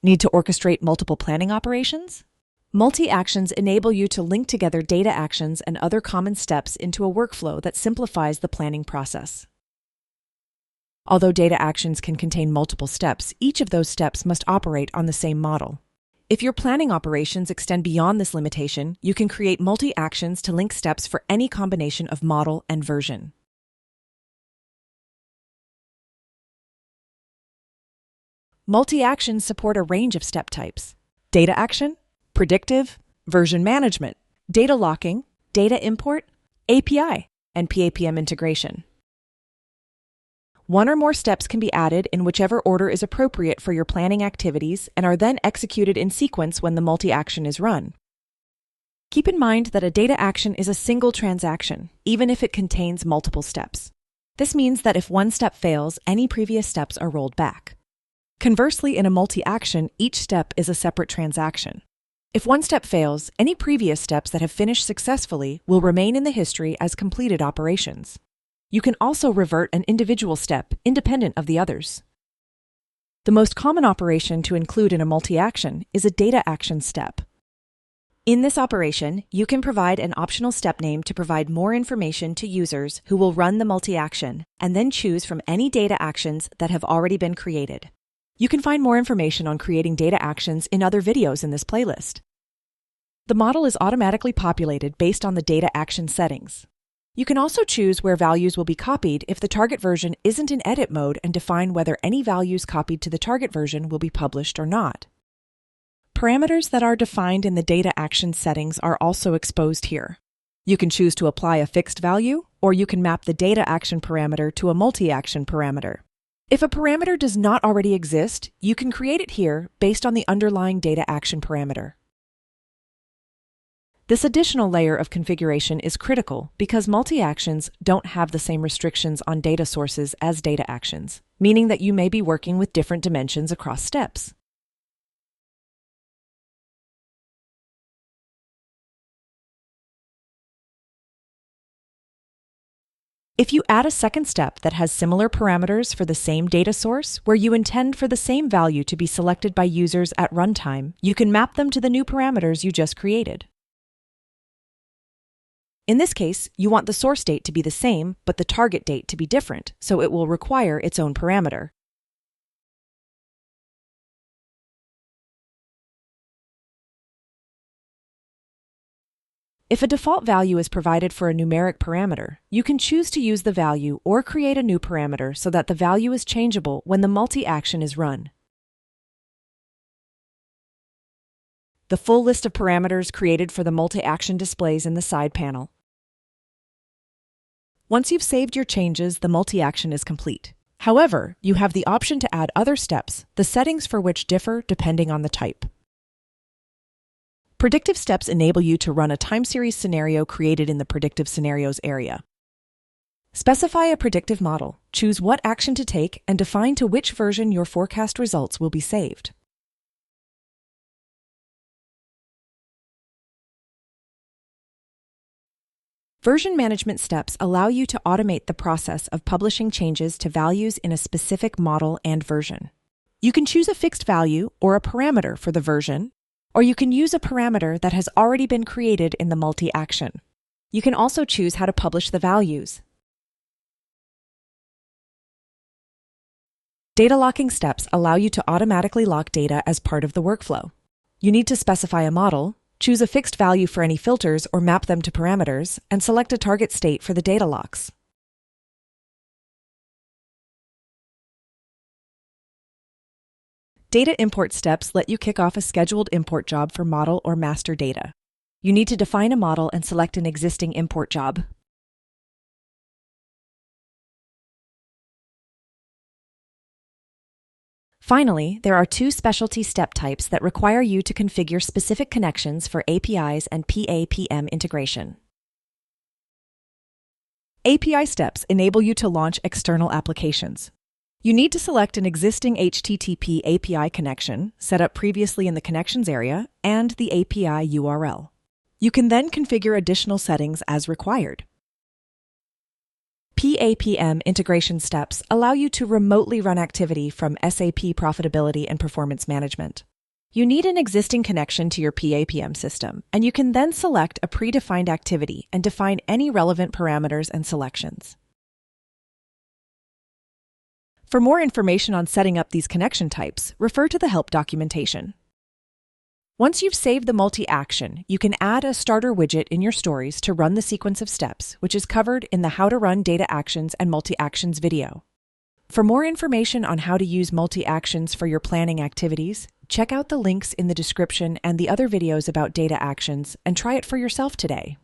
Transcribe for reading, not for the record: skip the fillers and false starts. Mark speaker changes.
Speaker 1: Need to orchestrate multiple planning operations? Multi-actions enable you to link together data actions and other common steps into a workflow that simplifies the planning process. Although data actions can contain multiple steps, each of those steps must operate on the same model. If your planning operations extend beyond this limitation, you can create multi-actions to link steps for any combination of model and version. Multi-actions support a range of step types: data action, predictive, version management, data locking, data import, API, and PaPM integration. One or more steps can be added in whichever order is appropriate for your planning activities and are then executed in sequence when the multi-action is run. Keep in mind that a data action is a single transaction, even if it contains multiple steps. This means that if one step fails, any previous steps are rolled back. Conversely, in a multi-action, each step is a separate transaction. If one step fails, any previous steps that have finished successfully will remain in the history as completed operations. You can also revert an individual step independent of the others. The most common operation to include in a multi-action is a data action step. In this operation, you can provide an optional step name to provide more information to users who will run the multi-action, and then choose from any data actions that have already been created. You can find more information on creating data actions in other videos in this playlist. The model is automatically populated based on the data action settings. You can also choose where values will be copied if the target version isn't in edit mode and define whether any values copied to the target version will be published or not. Parameters that are defined in the data action settings are also exposed here. You can choose to apply a fixed value, or you can map the data action parameter to a multi-action parameter. If a parameter does not already exist, you can create it here based on the underlying data action parameter. This additional layer of configuration is critical because multi-actions don't have the same restrictions on data sources as data actions, meaning that you may be working with different dimensions across steps. If you add a second step that has similar parameters for the same data source, where you intend for the same value to be selected by users at runtime, you can map them to the new parameters you just created. In this case, you want the source date to be the same, but the target date to be different, so it will require its own parameter. If a default value is provided for a numeric parameter, you can choose to use the value or create a new parameter so that the value is changeable when the multi-action is run. The full list of parameters created for the multi-action displays in the side panel. Once you've saved your changes, the multi-action is complete. However, you have the option to add other steps, the settings for which differ depending on the type. Predictive steps enable you to run a time series scenario created in the Predictive Scenarios area. Specify a predictive model, choose what action to take, and define to which version your forecast results will be saved. Version management steps allow you to automate the process of publishing changes to values in a specific model and version. You can choose a fixed value or a parameter for the version, or you can use a parameter that has already been created in the multi-action. You can also choose how to publish the values. Data locking steps allow you to automatically lock data as part of the workflow. You need to specify a model, choose a fixed value for any filters or map them to parameters, and select a target state for the data locks. Data import steps let you kick off a scheduled import job for model or master data. You need to define a model and select an existing import job. Finally, there are two specialty step types that require you to configure specific connections for APIs and PaPM integration. API steps enable you to launch external applications. You need to select an existing HTTP API connection, set up previously in the Connections area, and the API URL. You can then configure additional settings as required. PaPM integration steps allow you to remotely run activity from SAP Profitability and Performance Management. You need an existing connection to your PaPM system, and you can then select a predefined activity and define any relevant parameters and selections. For more information on setting up these connection types, refer to the help documentation. Once you've saved the multi-action, you can add a starter widget in your stories to run the sequence of steps, which is covered in the How to Run Data Actions and Multi-Actions video. For more information on how to use multi-actions for your planning activities, check out the links in the description and the other videos about data actions and try it for yourself today.